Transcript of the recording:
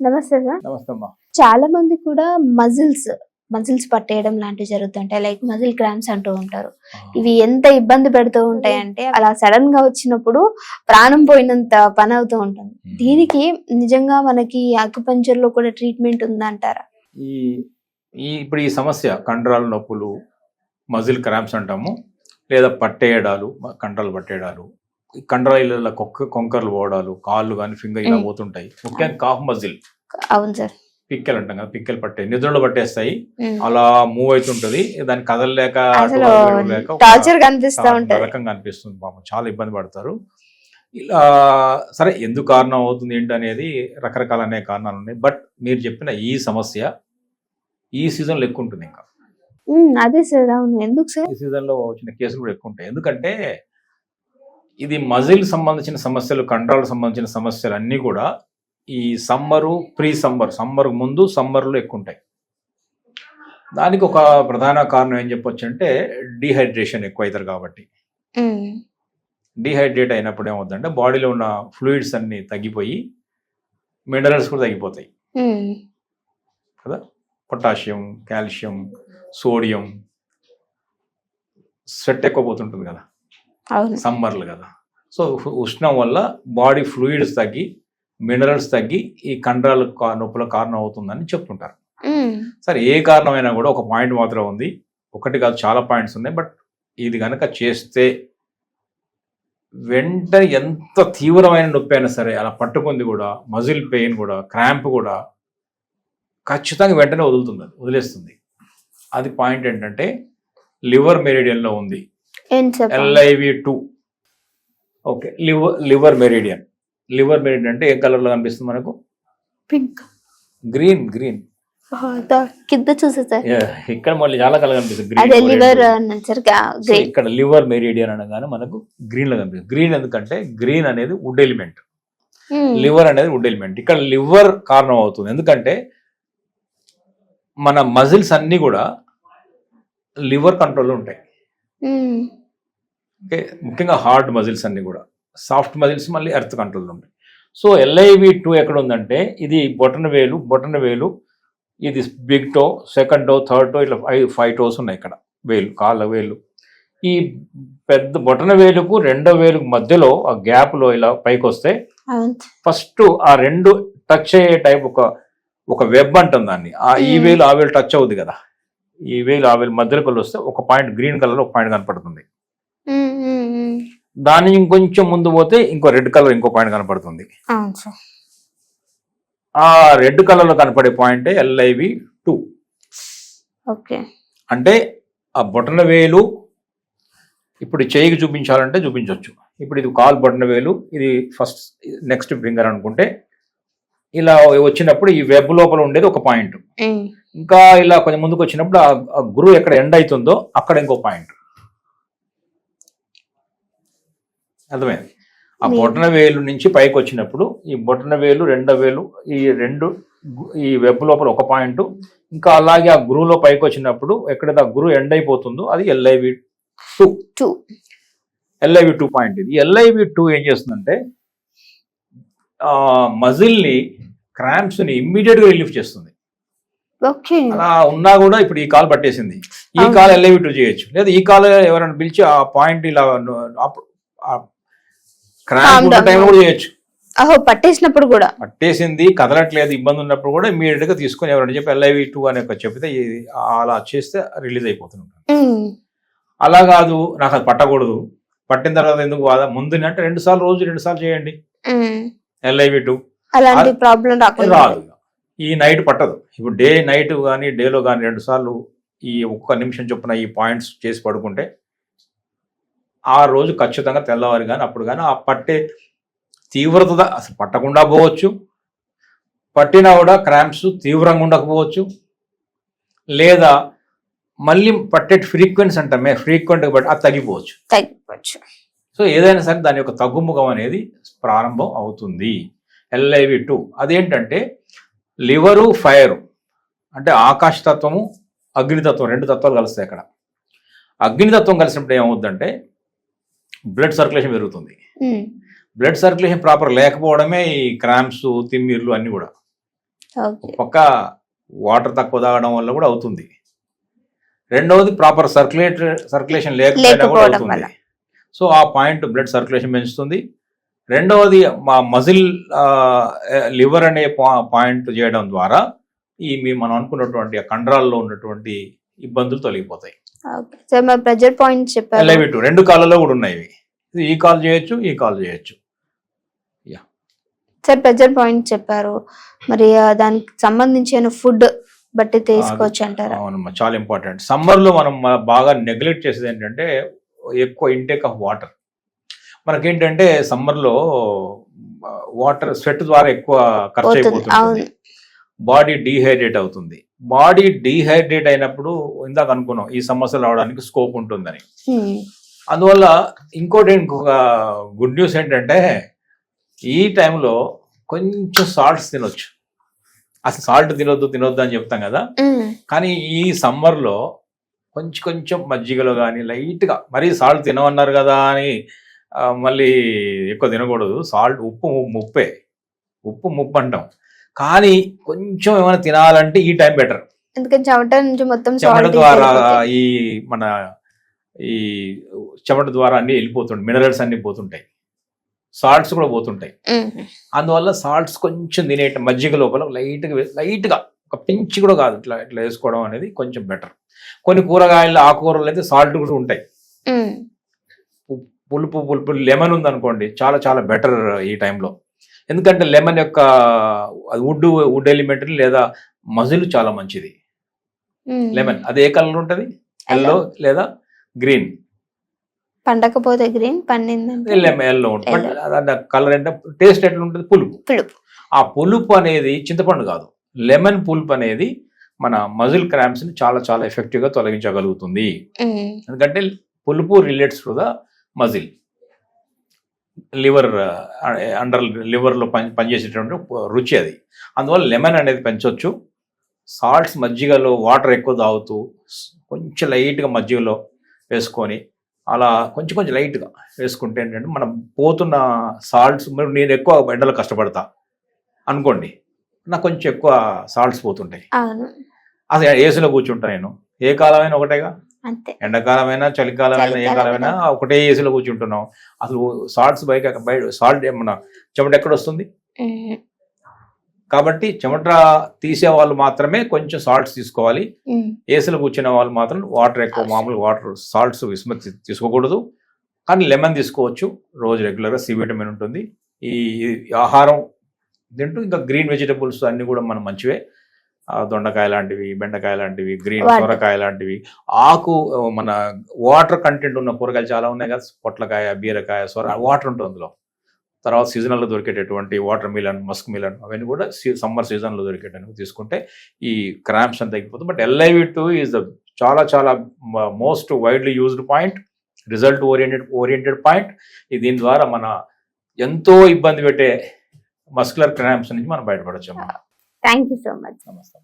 నమస్తే సార్. నమస్తే అమ్మా. చాలా మంది కూడా మజిల్స్ పట్టేయడం లాంటివి జరుగుతుంటాయి. లైక్ మజిల్ క్రాంప్స్ అంటూ ఉంటారు. ఇవి ఎంత ఇబ్బంది పెడుతూ ఉంటాయి అంటే అలా సడన్ గా వచ్చినప్పుడు ప్రాణం పోయినంత పని అవుతూ ఉంటుంది. దీనికి నిజంగా మనకి అక్యుపంక్చర్ లో కూడా ట్రీట్మెంట్ ఉందంటారా? ఇప్పుడు ఈ సమస్య కండరాల నొప్పులు, మజిల్ క్రాంప్స్ అంటాము, లేదా పట్టేయడాలు, కండరాలు పట్టేయడాలు, కండరాల కొంకర్లు పోవడాలు, కాళ్ళు కానీ ఫింగర్ ఇలా పోతుంటాయి. ముఖ్యంగా కాఫ్ మజిల్, అవును సార్, పిక్కలు అంటాం కదా, పిక్కలు నిద్రలో పట్టేస్తాయి. అలా మూవ్ అవుతుంటది, దాన్ని కదలలేక టార్చర్ కనిపిస్తూ ఉంటది, రకంగా అనిపిస్తుంది. పాపం చాలా ఇబ్బంది పడతారు. ఇలా సరే, ఎందుకు కారణం అవుతుంది ఏంటి అనేది రకరకాల అనేక కారణాలు ఉన్నాయి. బట్ మీరు చెప్పిన ఈ సమస్య ఈ సీజన్ లో ఎక్కువ ఉంటుంది. ఇంకా అదే సార్. అవును, ఎందుకు సార్? ఈ సీజన్ లో వచ్చిన కేసులు కూడా ఎక్కువ ఉంటాయి. ఎందుకంటే ఇది మజిల్ సంబంధించిన సమస్యలు, కండరాలకు సంబంధించిన సమస్యలు అన్నీ కూడా ఈ సమ్మరు, ప్రీ సమ్మర్ ముందు, సమ్మర్లో ఎక్కువ ఉంటాయి. దానికి ఒక ప్రధాన కారణం ఏం చెప్పొచ్చు అంటే డీహైడ్రేషన్ ఎక్కువ అవుతారు కాబట్టి. డీహైడ్రేట్ అయినప్పుడు ఏమవుతుందంటే బాడీలో ఉన్న ఫ్లూయిడ్స్ అన్ని తగ్గిపోయి మినరల్స్ కూడా తగ్గిపోతాయి కదా. పొటాషియం, కాల్షియం, సోడియం, స్వెట్ ఎక్కువ పోతుంటుంది కదా సమ్మర్లు కదా. సో ఉష్ణం వల్ల బాడీ ఫ్లూయిడ్స్ తగ్గి, మినరల్స్ తగ్గి ఈ కండరాల నొప్పుల కారణం అవుతుందని చెప్తుంటారు. సరే, ఏ కారణమైనా కూడా ఒక పాయింట్ మాత్రం ఉంది, ఒకటి కాదు చాలా పాయింట్స్ ఉన్నాయి. బట్ ఇది కనుక చేస్తే వెంటనే ఎంత తీవ్రమైన నొప్పి అయినా సరే, అలా పట్టుకుంది కూడా, మజిల్ పెయిన్ కూడా, క్రాంప్ కూడా ఖచ్చితంగా వెంటనే వదిలేస్తుంది. అది పాయింట్ ఏంటంటే లివర్ మెరిడియన్లో ఉంది, LIV2. ఓకే, లివర్ మెరిడియన్ అంటే ఏ కలర్ లో కనిపిస్తుంది మనకు? Pink, green. కింద చూసా ఇక్కడ మళ్ళీ చాలా కలర్ కనిపిస్తుంది. ఇక్కడ లివర్ మెరిడియన్ అనగానే మనకు గ్రీన్ లో కనిపిస్తుంది. గ్రీన్ ఎందుకంటే గ్రీన్ అనేది వుడ్ ఎలిమెంట్, లివర్ అనేది వుడ్ ఎలిమెంట్. ఇక్కడ లివర్ కారణం అవుతుంది ఎందుకంటే మన మజిల్స్ అన్ని కూడా లివర్ కంట్రోల్లో ఉంటాయి. ఓకే, ముఖ్యంగా హార్డ్ మజిల్స్ అన్ని కూడా, సాఫ్ట్ మజిల్స్ మళ్ళీ ఎర్త్ కంట్రోల్ ఉంటాయి. సో LIV2 ఎక్కడ ఉందంటే ఇది బొటన వేలు, ఇది big toe, second toe, third toe, ఇట్లా 5 టోస్ ఉన్నాయి ఇక్కడ, కాళ్ళ వేలు. ఈ పెద్ద బొటన వేలుకు రెండో వేలుకు మధ్యలో ఆ గ్యాప్ లో ఇలా పైకి వస్తే ఫస్ట్ ఆ రెండు టచ్ అయ్యే టైప్ ఒక వెబ్ అంటుంది దాన్ని. ఈ వేలు ఆ వేలు టచ్ అవుతుంది కదా, ఈ వేలు ఆ వేలు మధ్యలోకి వస్తే ఒక పాయింట్, గ్రీన్ కలర్ ఒక పాయింట్ కనపడుతుంది. దాని ఇంకొంచెం ముందు పోతే ఇంకో రెడ్ కలర్ ఇంకో పాయింట్ కనపడుతుంది. ఆ రెడ్ కలర్ లో కనపడే పాయింట్ LIV2. ఓకే, అంటే ఆ బొటన వేలు ఇప్పుడు చేయికి చూపించాలంటే చూపించవచ్చు. ఇప్పుడు ఇది కాల్ బొటన వేలు, ఇది ఫస్ట్ నెక్స్ట్ ఫింగర్ అనుకుంటే ఇలా వచ్చినప్పుడు ఈ వెబ్ లోపల ఉండేది ఒక పాయింట్. ఇంకా ఇలా కొంచెం ముందుకు వచ్చినప్పుడు ఆ గురువు ఎక్కడ ఎండ్ అవుతుందో అక్కడ ఇంకో పాయింట్. అర్థమైంది? ఆ బొటన వేలు నుంచి పైకి వచ్చినప్పుడు ఈ బొటన వేలు, రెండో వేలు, ఈ వెబ్ లోపల ఒక పాయింట్. ఇంకా అలాగే ఆ గురువులో పైకి వచ్చినప్పుడు ఎక్కడైతే ఆ గురువు ఎండ్ అయిపోతుందో అది LIV2 పాయింట్. ఇది LIV2 ఏం చేస్తుందంటే మజిల్ ని, క్రాంప్స్ ని ఇమ్మీడియట్ గా రిలీఫ్ చేస్తుంది. అలా ఉన్నా కూడా ఇప్పుడు ఈ కాల్ పట్టేసింది, ఈ కాల్ LIV2 చేయొచ్చు, లేదా ఈ కాల్ ఎవరైనా పిలిచి ఆ పాయింట్ ఇలా క్రాంప్ టైంలో కూడా చేయొచ్చు. పట్టేసినప్పుడు కూడా, పట్టేసింది కదలట్లేదు ఇబ్బంది ఉన్నప్పుడు కూడా ఇమ్మీడియట్ గా తీసుకొని ఎవరైనా చెప్పి LIV2 అనే చెప్తే అలా చేస్తే రిలీజ్ అయిపోతుంటారు. అలా కాదు, నాకు అది పట్టకూడదు, పట్టిన తర్వాత ఎందుకు బాధ, ముందు అంటే 2 సార్లు చేయండి LIV2. అలాంటి ప్రాబ్లం రాదు. ఈ నైట్ పట్టదు. ఇప్పుడు డే నైట్ కానీ డేలో కానీ 2 సార్లు ఈ ఒక్క నిమిషం చొప్పున ఈ పాయింట్స్ చేసి పడుకుంటే ఆ రోజు ఖచ్చితంగా తెల్లవారు కానీ అప్పుడు కానీ ఆ పట్టే తీవ్రత అసలు పట్టకుండా పోవచ్చు, పట్టినా కూడా క్రాంప్స్ తీవ్రంగా ఉండకపోవచ్చు, లేదా మళ్ళీ పట్టే ఫ్రీక్వెన్సీ అంటామే, ఫ్రీక్వెంట్గా బట్టి అది తగ్గిపోవచ్చు. సో ఏదైనా సరే దాని యొక్క తగ్గుముఖం అనేది ప్రారంభం అవుతుంది. LIV2 అదేంటంటే లివరు, ఫైరు అంటే ఆకాశతత్వము, అగ్నితత్వం, 2 తత్వాలు కలుస్తాయి అక్కడ. అగ్నితత్వం కలిసినప్పుడు ఏమవుతుందంటే బ్లడ్ సర్క్యులేషన్ పెరుగుతుంది. బ్లడ్ సర్క్యులేషన్ ప్రాపర్ లేకపోవడమే ఈ క్రాంప్స్, తిమ్మిర్లు అన్నీ కూడా. ఓకే. పక్క వాటర్ తక్కువ తాగడం వల్ల కూడా అవుతుంది. రెండవది ప్రాపర్ సర్క్యులేషన్ లేకపోయినా కూడా లేకపోవడం వల్ల. అవుతుంది. సో ఆ పాయింట్ బ్లడ్ సర్క్యులేషన్ పెంచుతుంది. రెండవది మా మజిల్ లివర్ అనే పాయింట్ చేయడం ద్వారా మనం అనుకున్నటువంటి ఆ కండరాల్లో ఉన్నటువంటి ఇబ్బందులు తొలగిపోతాయి. ఓకే. సో మరి ప్రెజర్ పాయింట్ చెప్పారు. లెవిట్ 2 కాళ్ళలో కూడా ఉన్నాయి ఇవి. ఈ కాల్ చేయొచ్చు, ఈ కాల్ చేయొచ్చు. సార్ ప్రెజర్ పాయింట్ చెప్పారు. మరి దానికి సంబంధించిన ఫుడ్ బట్టి తీసుకోవచ్చు అంటారా? అవునమ్మా, చాలా ఇంపార్టెంట్. సమ్మర్లో మనం బాగా నెగ్లెక్ట్ చేసేది ఏంటంటే ఎక్కువ ఇంటేక్ ఆఫ్ వాటర్. మనకేంటంటే సమ్మర్లో వాటర్ స్వెట్ ద్వారా ఎక్కువ ఖర్చు అయిపోతుంది, బాడీ డీహైడ్రేట్ అవుతుంది. బాడీ డీహైడ్రేట్ అయినప్పుడు ఇందాక అనుకున్నాం ఈ సమస్యలు రావడానికి స్కోప్ ఉంటుందని. అందువల్ల ఇంకొక గుడ్ న్యూస్ ఏంటంటే ఈ టైంలో కొంచెం సాల్ట్స్ తినొచ్చు. అసలు సాల్ట్ తినొద్దు అని చెప్తాం కదా, కానీ ఈ సమ్మర్లో కొంచెం మజ్జిగలో కానీ లైట్గా, మరీ సాల్ట్ తినమన్నారు కదా అని మళ్ళీ ఎక్కువ తినకూడదు. సాల్ట్ ఉప్పు ముప్పు అంటాం, కానీ కొంచెం ఏమైనా తినాలంటే ఈ టైం బెటర్. ఎందుకంటే చెమట నుంచి మొత్తం చెమట ద్వారా ఈ చెమట ద్వారా అన్ని వెళ్ళిపోతుంటాయి, మినరల్స్ అన్ని పోతుంటాయి, సాల్ట్స్ కూడా పోతుంటాయి. అందువల్ల సాల్ట్స్ కొంచెం తినేట మజ్జిగ లోపల లైట్గా ఒక పించి కూడా కాదు, ఇట్లా వేసుకోవడం అనేది కొంచెం బెటర్. కొన్ని కూరగాయలు ఆకుకూరలు అయితే సాల్ట్ కూడా ఉంటాయి. పులుపు లెమన్ ఉందనుకోండి, చాలా చాలా బెటర్ ఈ టైంలో. ఎందుకంటే లెమన్ యొక్క వుడ్ ఎలిమెంట్ లేదా మజిల్ చాలా మంచిది. లెమన్ అది ఏ కలర్ ఉంటుంది? ఎల్లో లేదా గ్రీన్. పండకపోతే గ్రీన్, పండిందంటే ఎల్లో ఉంటుంది. కలర్ అంటే టేస్ట్ ఎట్లా ఉంటుంది? పులుపు. ఆ పులుపు అనేది చింతపండు కాదు, లెమన్ పులుపు అనేది మన మజిల్ క్రాంప్స్ ని చాలా చాలా ఎఫెక్టివ్ గా తొలగించగలుగుతుంది. ఎందుకంటే పులుపు రిలేట్స్ టు ద మజిల్, లివర్లో పనిచేసేటువంటి రుచి అది. అందువల్ల లెమన్ అనేది పెంచవచ్చు. సాల్ట్స్ మజ్జిగలో వాటర్ ఎక్కువ తాగుతూ కొంచెం లైట్గా మజ్జిగలో వేసుకొని అలా కొంచెం లైట్గా వేసుకుంటే ఏంటంటే మనం పోతున్న సాల్ట్స్, నేను ఎక్కువ ఎండలో కష్టపడతా అనుకోండి, నాకు కొంచెం ఎక్కువ సాల్ట్స్ పోతుంటాయి. అసలు ఏసీలో కూర్చుంటా నేను. ఏ కాలమైనా ఒకటేగా, ఎండాకాలమైనా చలికాలమైనా ఏ కాలమైనా ఒకటే ఏసీలో కూర్చుంటున్నాం. అసలు సాల్ట్స్ బయట సాల్ట్ మన చెమట ఎక్కడ వస్తుంది? కాబట్టి చెమట తీసే వాళ్ళు మాత్రమే కొంచెం సాల్ట్స్ తీసుకోవాలి. ఏసీలో కూర్చునే వాళ్ళు మాత్రం వాటర్ ఎక్కువ, మామూలు వాటర్ సాల్ట్స్ తీసుకోకూడదు. కానీ లెమన్ తీసుకోవచ్చు రోజు రెగ్యులర్గా. సి విటమిన్ ఉంటుంది. ఈ ఆహారం తింటూ ఇంకా గ్రీన్ వెజిటబుల్స్ అన్ని కూడా మనం మంచివే. దొండకాయ లాంటివి, బెండకాయ లాంటివి, గ్రీన్ సొరకాయ లాంటివి, మన వాటర్ కంటెంట్ ఉన్న కూరగాయలు చాలా ఉన్నాయి కదా. పొట్లకాయ, బీరకాయ, సొర వాటర్ ఉంటుంది అందులో. తర్వాత సీజనల్లో దొరికేటటువంటి వాటర్ మిలన్, మస్క్ మిలన్ అవన్నీ కూడా సమ్మర్ సీజన్లో దొరికేటప్పుడు తీసుకుంటే ఈ క్రాంప్స్ అని తగ్గిపోతుంది. బట్ LIV2 ఈజ్ ద చాలా చాలా most widely used point, result oriented point. దీని ద్వారా మన ఎంతో ఇబ్బంది పెట్టే మస్కులర్ క్రాంప్స్ నుంచి మనం బయటపడచ్చు. Thank you so much. నమస్తే.